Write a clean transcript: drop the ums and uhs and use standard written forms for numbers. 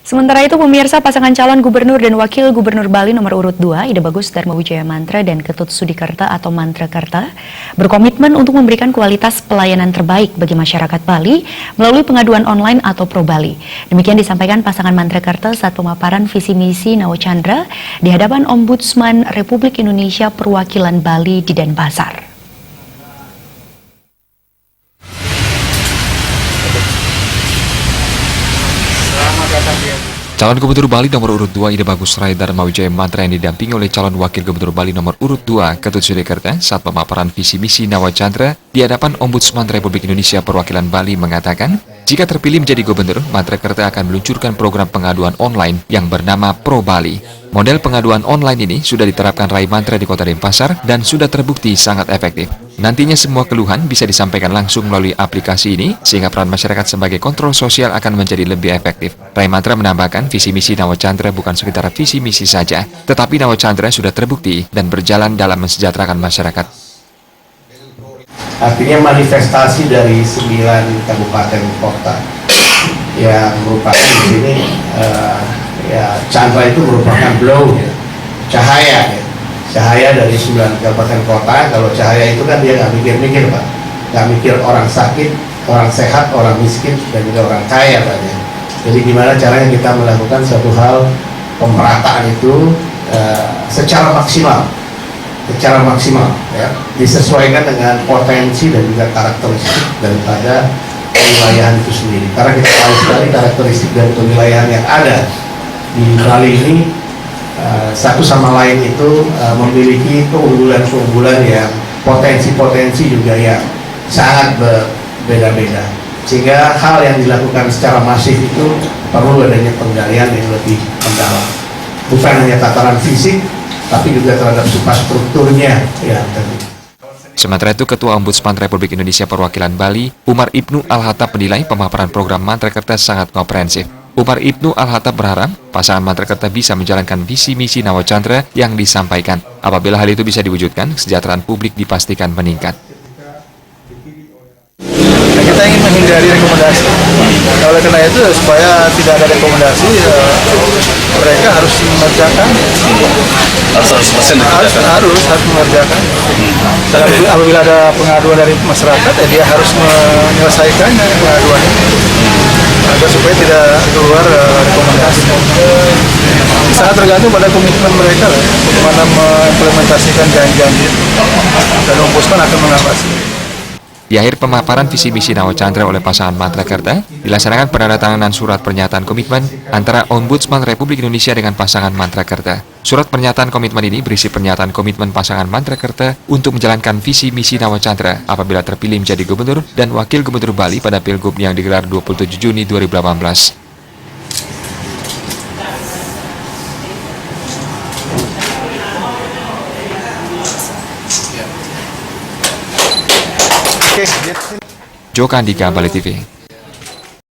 Sementara itu, pemirsa, pasangan calon gubernur dan wakil gubernur Bali nomor urut 2, Ida Bagus Darmawijaya Mantra dan Ketut Sudikerta atau Mantrakerta, berkomitmen untuk memberikan kualitas pelayanan terbaik bagi masyarakat Bali melalui pengaduan online atau Pro Bali. Demikian disampaikan pasangan Mantrakerta saat pemaparan visi misi Nawa Chandra di hadapan Ombudsman Republik Indonesia Perwakilan Bali di Denpasar. Calon Gubernur Bali nomor urut 2 Ida Bagus Darmawijaya Mantra yang didampingi oleh calon Wakil Gubernur Bali nomor urut 2 Ketut Sudikerta saat pemaparan visi misi Nawa Chandra di hadapan Ombudsman Republik Indonesia Perwakilan Bali mengatakan, jika terpilih menjadi gubernur, Mantrakerta akan meluncurkan program pengaduan online yang bernama Pro Bali. Model pengaduan online ini sudah diterapkan Rai Mantra di Kota Denpasar dan sudah terbukti sangat efektif. Nantinya semua keluhan bisa disampaikan langsung melalui aplikasi ini, sehingga peran masyarakat sebagai kontrol sosial akan menjadi lebih efektif. Rai Mantra menambahkan visi misi Nawa Chandra bukan sekedar visi misi saja, tetapi Nawa Chandra sudah terbukti dan berjalan dalam mensejahterakan masyarakat. Artinya manifestasi dari 9 kabupaten kota yang merupakan di sini Chandra itu merupakan blow, cahaya. Cahaya dari 9 kabupaten kota. Kalau cahaya itu kan dia nggak mikir-mikir, Pak. Nggak mikir orang sakit, orang sehat, orang miskin, dan juga orang kaya, Pak. Jadi gimana caranya kita melakukan suatu hal pemerataan itu secara maksimal, ya, disesuaikan dengan potensi dan juga karakteristik daripada kewilayahan itu sendiri. Karena kita tahu sekali karakteristik dari kewilayahan yang ada di Bali ini satu sama lain itu memiliki keunggulan-keunggulan yang potensi-potensi juga yang sangat berbeda-beda, sehingga hal yang dilakukan secara masif itu perlu adanya penggalian yang lebih mendalam, bukan hanya tataran fisik tapi juga terhadap infrastrukturnya yang tadi. Sementara itu, Ketua Ombudsman Republik Indonesia Perwakilan Bali, Umar Ibnu Al-Hattab menilai pemaparan program Mantrakerta sangat komprehensif. Umar Ibnu Al-Hattab berharap pasangan Mantrakerta bisa menjalankan visi misi Nawa Chandra yang disampaikan. Apabila hal itu bisa diwujudkan, kesejahteraan publik dipastikan meningkat. Kita ingin menghindari rekomendasi. Oleh karena itu, supaya tidak ada rekomendasi, mereka harus mengerjakan. Harus mengerjakan. Dan apabila ada pengaduan dari masyarakat, dia harus menyelesaikan pengaduan agar supaya tidak keluar rekomendasi. Sangat tergantung pada komitmen mereka lah, bagaimana mengimplementasikan janji-janji, dan Ombudsman akan mengawasi. Di akhir pemaparan visi misi Nawa Chandra oleh pasangan Mantrakerta, dilaksanakan penandatanganan surat pernyataan komitmen antara Ombudsman Republik Indonesia dengan pasangan Mantrakerta. Surat pernyataan komitmen ini berisi pernyataan komitmen pasangan Mantrakerta untuk menjalankan visi misi Nawa Chandra apabila terpilih menjadi gubernur dan wakil gubernur Bali pada Pilgub yang digelar 27 Juni 2018. Joko Andika, Bali TV.